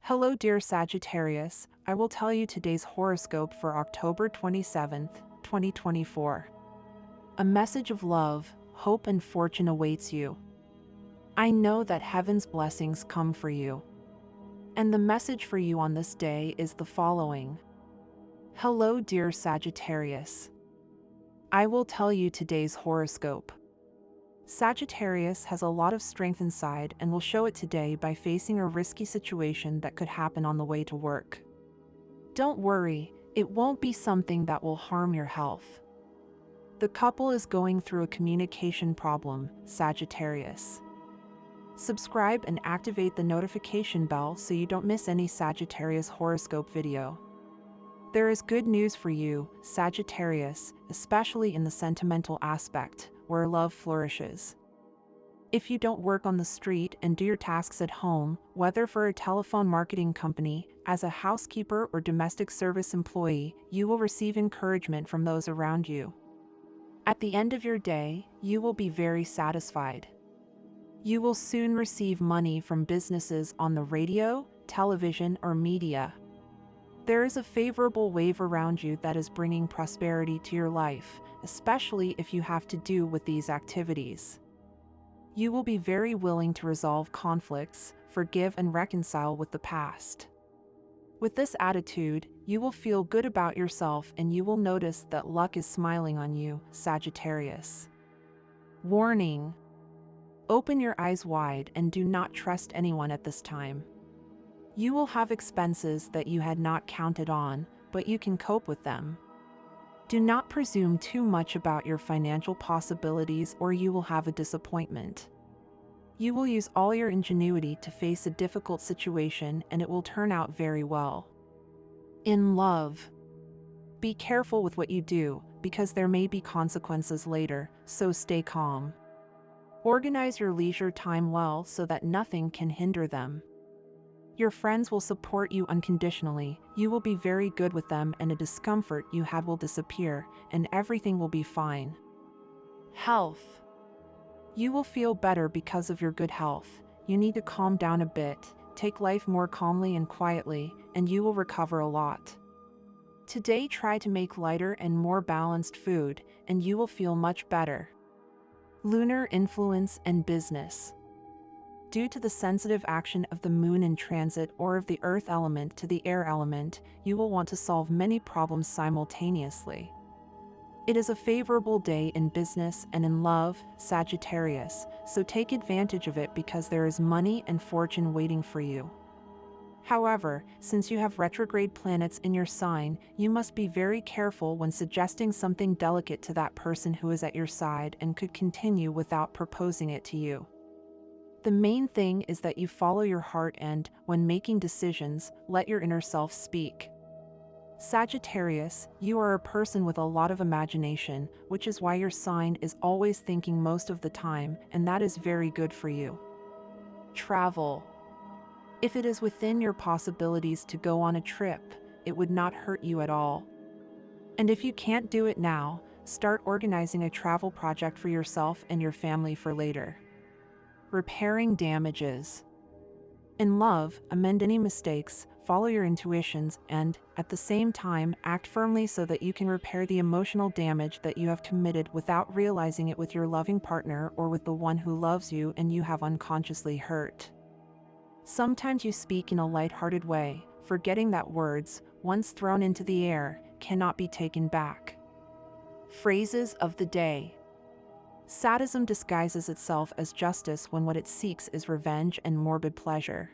Hello dear Sagittarius, I will tell you today's horoscope for October 27th, 2024. A message of love, hope and fortune awaits you. I know that heaven's blessings come for you. And the message for you on this day is the following. Hello dear Sagittarius. I will tell you today's horoscope. Sagittarius has a lot of strength inside and will show it today by facing a risky situation that could happen on the way to work. Don't worry, it won't be something that will harm your health. The couple is going through a communication problem, Sagittarius. Subscribe and activate the notification bell so you don't miss any Sagittarius horoscope video. There is good news for you, Sagittarius, especially in the sentimental aspect, where love flourishes. If you don't work on the street and do your tasks at home, whether for a telephone marketing company, as a housekeeper or domestic service employee, you will receive encouragement from those around you. At the end of your day, you will be very satisfied. You will soon receive money from businesses on the radio, television, or media. There is a favorable wave around you that is bringing prosperity to your life, especially if you have to do with these activities. You will be very willing to resolve conflicts, forgive and reconcile with the past. With this attitude, you will feel good about yourself and you will notice that luck is smiling on you, Sagittarius. Warning: open your eyes wide and do not trust anyone at this time. You will have expenses that you had not counted on, but you can cope with them. Do not presume too much about your financial possibilities or you will have a disappointment. You will use all your ingenuity to face a difficult situation and it will turn out very well. In love, be careful with what you do because there may be consequences later, so stay calm. Organize your leisure time well so that nothing can hinder them. Your friends will support you unconditionally, you will be very good with them and a discomfort you had will disappear, and everything will be fine. Health. You will feel better because of your good health. You need to calm down a bit, take life more calmly and quietly, and you will recover a lot. Today try to make lighter and more balanced food, and you will feel much better. Lunar influence and business. Due to the sensitive action of the moon in transit or of the earth element to the air element, you will want to solve many problems simultaneously. It is a favorable day in business and in love, Sagittarius, so take advantage of it because there is money and fortune waiting for you. However, since you have retrograde planets in your sign, you must be very careful when suggesting something delicate to that person who is at your side and could continue without proposing it to you. The main thing is that you follow your heart and, when making decisions, let your inner self speak. Sagittarius, you are a person with a lot of imagination, which is why your sign is always thinking most of the time, and that is very good for you. Travel. If it is within your possibilities to go on a trip, it would not hurt you at all. And if you can't do it now, start organizing a travel project for yourself and your family for later. Repairing damages. In love, amend any mistakes, follow your intuitions, and, at the same time, act firmly so that you can repair the emotional damage that you have committed without realizing it with your loving partner or with the one who loves you and you have unconsciously hurt. Sometimes you speak in a light-hearted way, forgetting that words, once thrown into the air, cannot be taken back. Phrases of the day. Sadism disguises itself as justice when what it seeks is revenge and morbid pleasure.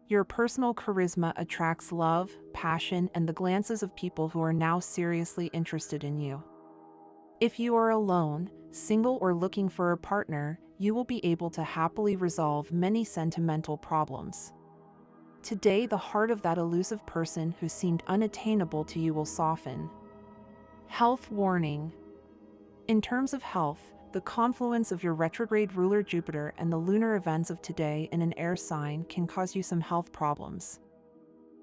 Your personal charisma attracts love, passion, and the glances of people who are now seriously interested in you. If you are alone, single, or looking for a partner, you will be able to happily resolve many sentimental problems. Today, the heart of that elusive person who seemed unattainable to you will soften. Health warning. In terms of health, the confluence of your retrograde ruler Jupiter and the lunar events of today in an air sign can cause you some health problems.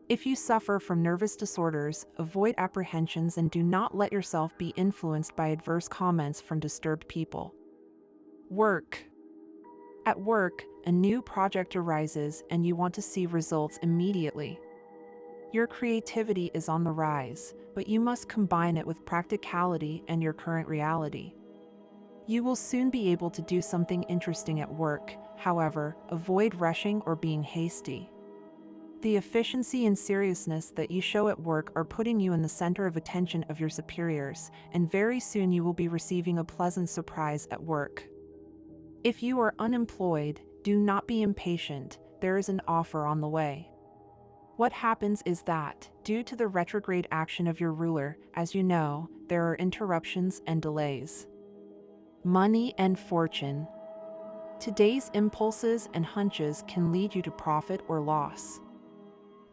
If you suffer from nervous disorders, avoid apprehensions and do not let yourself be influenced by adverse comments from disturbed people. Work. At work, a new project arises and you want to see results immediately. Your creativity is on the rise, but you must combine it with practicality and your current reality. You will soon be able to do something interesting at work, however, avoid rushing or being hasty. The efficiency and seriousness that you show at work are putting you in the center of attention of your superiors, and very soon you will be receiving a pleasant surprise at work. If you are unemployed, do not be impatient, there is an offer on the way. What happens is that, due to the retrograde action of your ruler, as you know, there are interruptions and delays. Money and fortune. Today's impulses and hunches can lead you to profit or loss.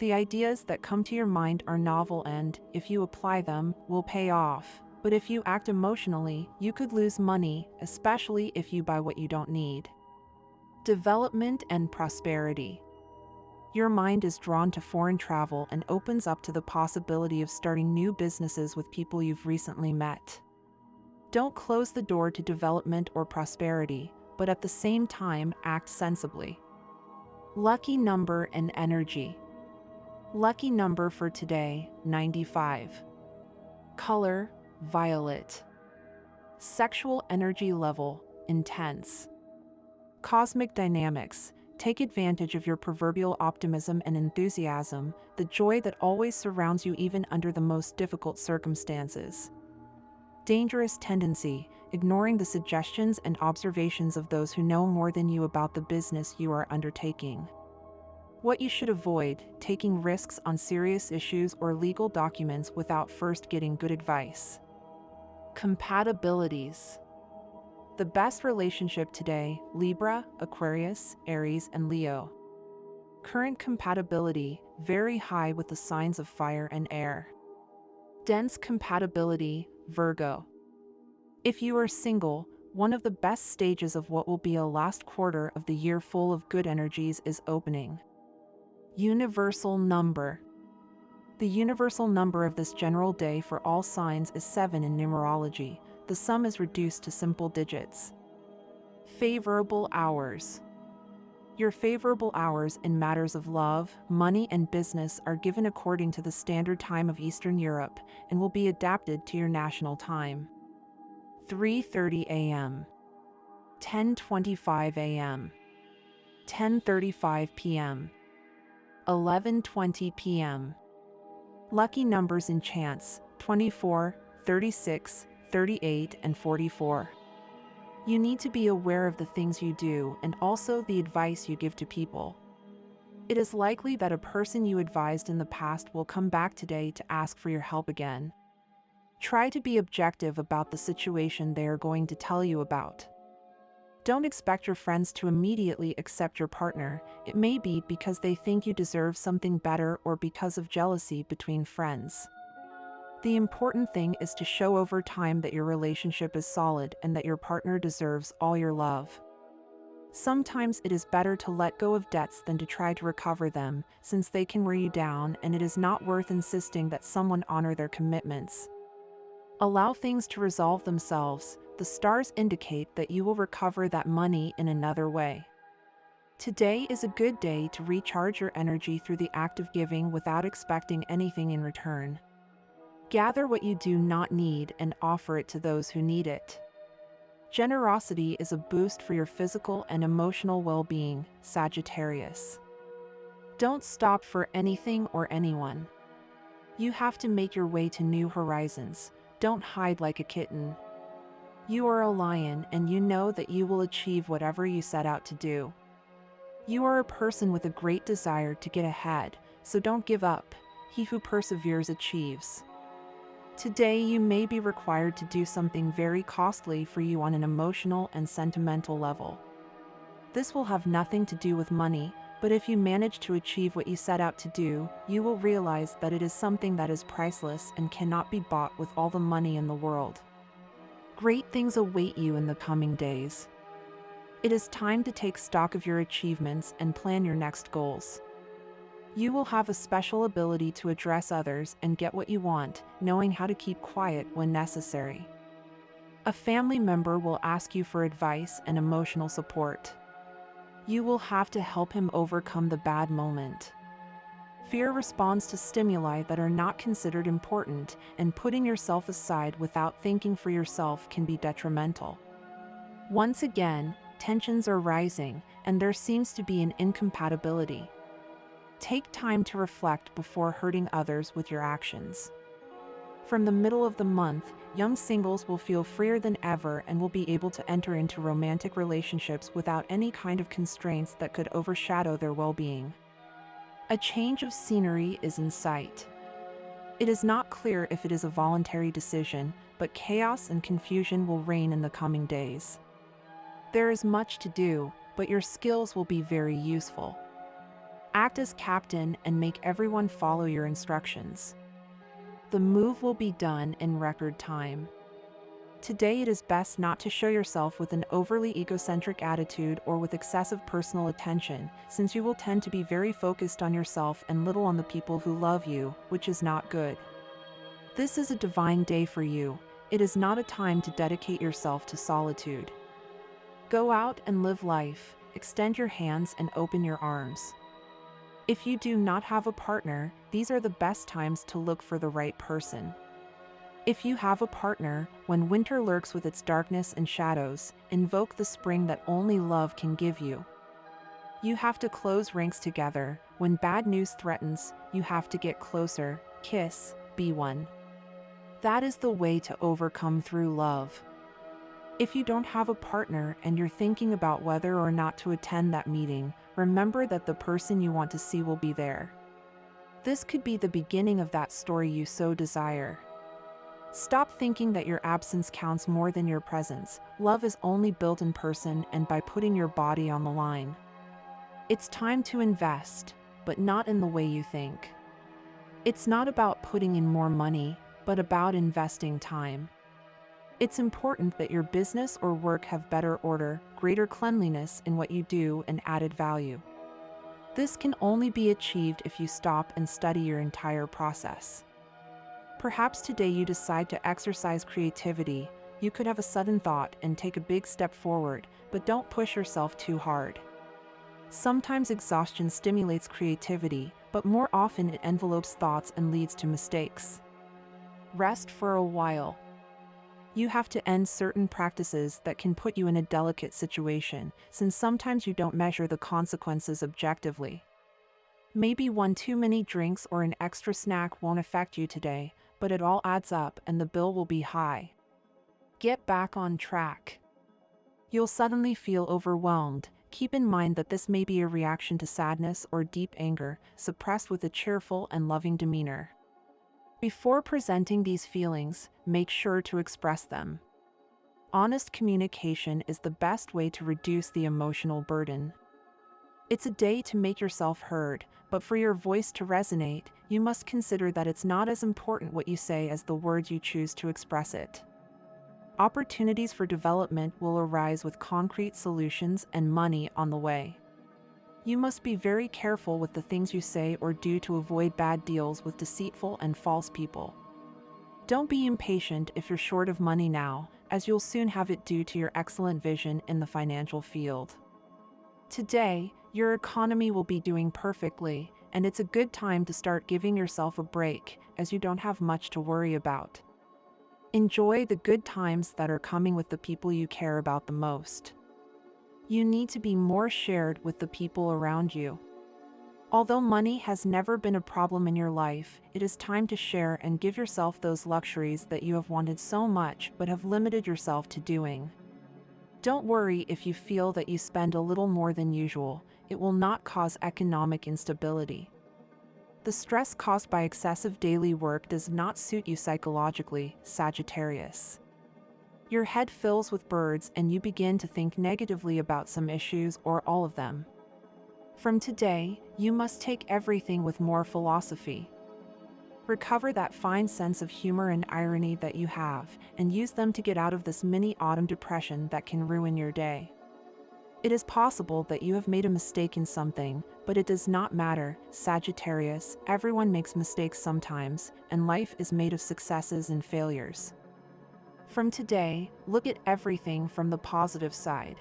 The ideas that come to your mind are novel and, if you apply them, will pay off. But if you act emotionally, you could lose money, especially if you buy what you don't need. Development and prosperity. Your mind is drawn to foreign travel and opens up to the possibility of starting new businesses with people you've recently met. Don't close the door to development or prosperity, but at the same time, act sensibly. Lucky number and energy. Lucky number for today, 95. Color, violet. Sexual energy level, intense. Cosmic dynamics. Take advantage of your proverbial optimism and enthusiasm, the joy that always surrounds you even under the most difficult circumstances. Dangerous tendency, ignoring the suggestions and observations of those who know more than you about the business you are undertaking. What you should avoid, taking risks on serious issues or legal documents without first getting good advice. Compatibilities. The best relationship today, Libra, Aquarius, Aries, and Leo. Current compatibility, very high with the signs of fire and air. Dense compatibility, Virgo. If you are single, one of the best stages of what will be a last quarter of the year full of good energies is opening. Universal number. The universal number of this general day for all signs is 7 in numerology. The sum is reduced to simple digits. Favorable hours. Your favorable hours in matters of love, money, and business are given according to the standard time of Eastern Europe and will be adapted to your national time. 3:30 a.m. 10:25 a.m. 10:35 p.m. 11:20 p.m. Lucky numbers in chance, 24, 36, 38, and 44. You need to be aware of the things you do and also the advice you give to people. It is likely that a person you advised in the past will come back today to ask for your help again. Try to be objective about the situation they are going to tell you about. Don't expect your friends to immediately accept your partner. It may be because they think you deserve something better or because of jealousy between friends. The important thing is to show over time that your relationship is solid and that your partner deserves all your love. Sometimes it is better to let go of debts than to try to recover them, since they can wear you down and it is not worth insisting that someone honor their commitments. Allow things to resolve themselves. The stars indicate that you will recover that money in another way. Today is a good day to recharge your energy through the act of giving without expecting anything in return. Gather what you do not need and offer it to those who need it. Generosity is a boost for your physical and emotional well-being, Sagittarius. Don't stop for anything or anyone. You have to make your way to new horizons. Don't hide like a kitten. You are a lion and you know that you will achieve whatever you set out to do. You are a person with a great desire to get ahead, so don't give up. He who perseveres achieves. Today you may be required to do something very costly for you on an emotional and sentimental level. This will have nothing to do with money, but if you manage to achieve what you set out to do, you will realize that it is something that is priceless and cannot be bought with all the money in the world. Great things await you in the coming days. It is time to take stock of your achievements and plan your next goals. You will have a special ability to address others and get what you want, knowing how to keep quiet when necessary. A family member will ask you for advice and emotional support. You will have to help him overcome the bad moment. Fear responds to stimuli that are not considered important, and putting yourself aside without thinking for yourself can be detrimental. Once again, tensions are rising, and there seems to be an incompatibility. Take time to reflect before hurting others with your actions. From the middle of the month, young singles will feel freer than ever and will be able to enter into romantic relationships without any kind of constraints that could overshadow their well-being. A change of scenery is in sight. It is not clear if it is a voluntary decision, but chaos and confusion will reign in the coming days. There is much to do, but your skills will be very useful. Act as captain and make everyone follow your instructions. The move will be done in record time. Today it is best not to show yourself with an overly egocentric attitude or with excessive personal attention, since you will tend to be very focused on yourself and little on the people who love you, which is not good. This is a divine day for you. It is not a time to dedicate yourself to solitude. Go out and live life, extend your hands and open your arms. If you do not have a partner, these are the best times to look for the right person. If you have a partner, when winter lurks with its darkness and shadows, invoke the spring that only love can give you. You have to close ranks together. When bad news threatens, you have to get closer, kiss, be one. That is the way to overcome through love. If you don't have a partner and you're thinking about whether or not to attend that meeting, remember that the person you want to see will be there. This could be the beginning of that story you so desire. Stop thinking that your absence counts more than your presence. Love is only built in person and by putting your body on the line. It's time to invest, but not in the way you think. It's not about putting in more money, but about investing time. It's important that your business or work have better order, greater cleanliness in what you do, and added value. This can only be achieved if you stop and study your entire process. Perhaps today you decide to exercise creativity. You could have a sudden thought and take a big step forward, but don't push yourself too hard. Sometimes exhaustion stimulates creativity, but more often it envelopes thoughts and leads to mistakes. Rest for a while. You have to end certain practices that can put you in a delicate situation, since sometimes you don't measure the consequences objectively. Maybe one too many drinks or an extra snack won't affect you today, but it all adds up and the bill will be high. Get back on track. You'll suddenly feel overwhelmed. Keep in mind that this may be a reaction to sadness or deep anger, suppressed with a cheerful and loving demeanor. Before presenting these feelings, make sure to express them. Honest communication is the best way to reduce the emotional burden. It's a day to make yourself heard, but for your voice to resonate, you must consider that it's not as important what you say as the words you choose to express it. Opportunities for development will arise with concrete solutions and money on the way. You must be very careful with the things you say or do to avoid bad deals with deceitful and false people. Don't be impatient if you're short of money now, as you'll soon have it due to your excellent vision in the financial field. Today, your economy will be doing perfectly, and it's a good time to start giving yourself a break, as you don't have much to worry about. Enjoy the good times that are coming with the people you care about the most. You need to be more shared with the people around you. Although money has never been a problem in your life, it is time to share and give yourself those luxuries that you have wanted so much but have limited yourself to doing. Don't worry if you feel that you spend a little more than usual. It will not cause economic instability. The stress caused by excessive daily work does not suit you psychologically, Sagittarius. Your head fills with birds and you begin to think negatively about some issues or all of them. From today, you must take everything with more philosophy. Recover that fine sense of humor and irony that you have, and use them to get out of this mini autumn depression that can ruin your day. It is possible that you have made a mistake in something, but it does not matter, Sagittarius. Everyone makes mistakes sometimes, and life is made of successes and failures. From today, look at everything from the positive side.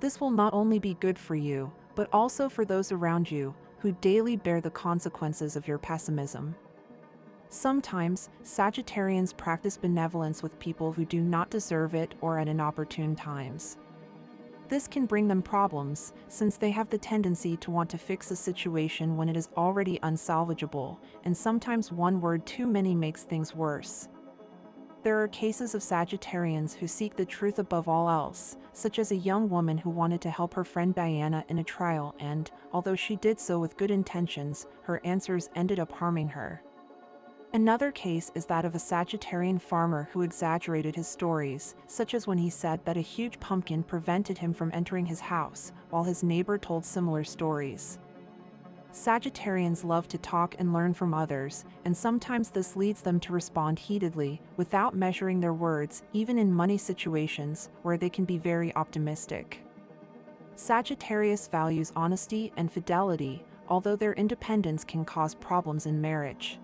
This will not only be good for you, but also for those around you, who daily bear the consequences of your pessimism. Sometimes, Sagittarians practice benevolence with people who do not deserve it or at inopportune times. This can bring them problems, since they have the tendency to want to fix a situation when it is already unsalvageable, and sometimes one word too many makes things worse. There are cases of Sagittarians who seek the truth above all else, such as a young woman who wanted to help her friend Diana in a trial and, although she did so with good intentions, her answers ended up harming her. Another case is that of a Sagittarian farmer who exaggerated his stories, such as when he said that a huge pumpkin prevented him from entering his house, while his neighbor told similar stories. Sagittarians love to talk and learn from others, and sometimes this leads them to respond heatedly, without measuring their words, even in money situations, where they can be very optimistic. Sagittarius values honesty and fidelity, although their independence can cause problems in marriage.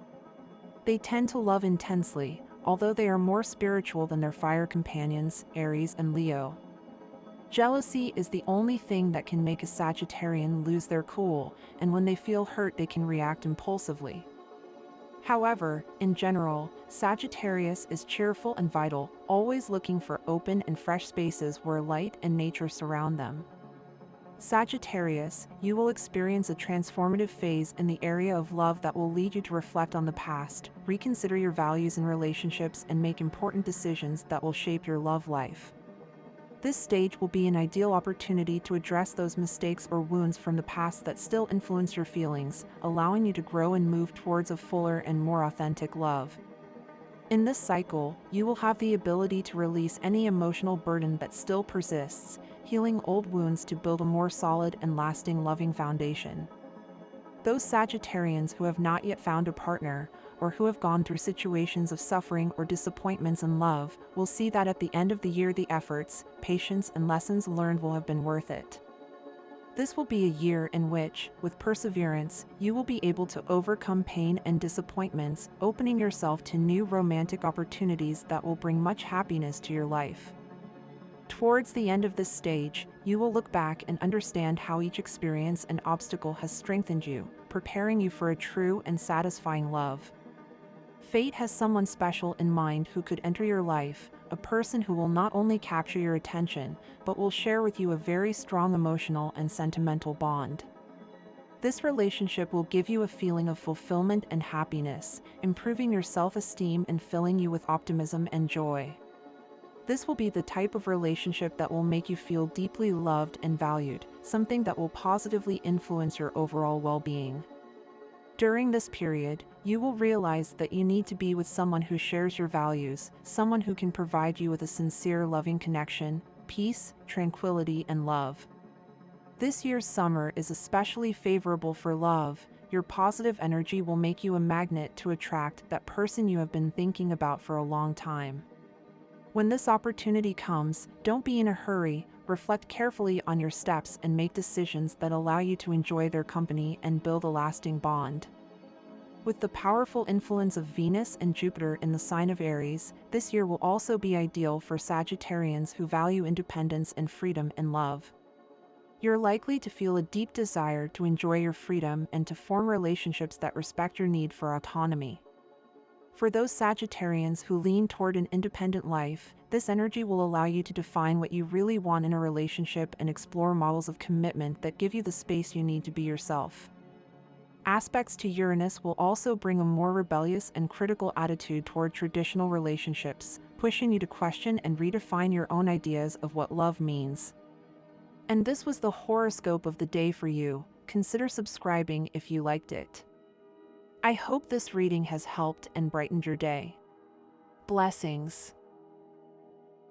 They tend to love intensely, although they are more spiritual than their fire companions, Aries and Leo. Jealousy is the only thing that can make a Sagittarian lose their cool, and when they feel hurt they can react impulsively. However, in general, Sagittarius is cheerful and vital, always looking for open and fresh spaces where light and nature surround them. Sagittarius, you will experience a transformative phase in the area of love that will lead you to reflect on the past, reconsider your values in relationships, and make important decisions that will shape your love life. This stage will be an ideal opportunity to address those mistakes or wounds from the past that still influence your feelings, allowing you to grow and move towards a fuller and more authentic love. In this cycle, you will have the ability to release any emotional burden that still persists, healing old wounds to build a more solid and lasting loving foundation. Those Sagittarians who have not yet found a partner, or who have gone through situations of suffering or disappointments in love, will see that at the end of the year the efforts, patience, and lessons learned will have been worth it. This will be a year in which, with perseverance, you will be able to overcome pain and disappointments, opening yourself to new romantic opportunities that will bring much happiness to your life. Towards the end of this stage, you will look back and understand how each experience and obstacle has strengthened you, preparing you for a true and satisfying love. Fate has someone special in mind who could enter your life, a person who will not only capture your attention, but will share with you a very strong emotional and sentimental bond. This relationship will give you a feeling of fulfillment and happiness, improving your self-esteem and filling you with optimism and joy. This will be the type of relationship that will make you feel deeply loved and valued, something that will positively influence your overall well-being. During this period, you will realize that you need to be with someone who shares your values, someone who can provide you with a sincere, loving connection, peace, tranquility, and love. This year's summer is especially favorable for love. Your positive energy will make you a magnet to attract that person you have been thinking about for a long time. When this opportunity comes, don't be in a hurry, reflect carefully on your steps and make decisions that allow you to enjoy their company and build a lasting bond. With the powerful influence of Venus and Jupiter in the sign of Aries, this year will also be ideal for Sagittarians who value independence and freedom in love. You're likely to feel a deep desire to enjoy your freedom and to form relationships that respect your need for autonomy. For those Sagittarians who lean toward an independent life, this energy will allow you to define what you really want in a relationship and explore models of commitment that give you the space you need to be yourself. Aspects to Uranus will also bring a more rebellious and critical attitude toward traditional relationships, pushing you to question and redefine your own ideas of what love means. And this was the horoscope of the day for you. Consider subscribing if you liked it. I hope this reading has helped and brightened your day. Blessings.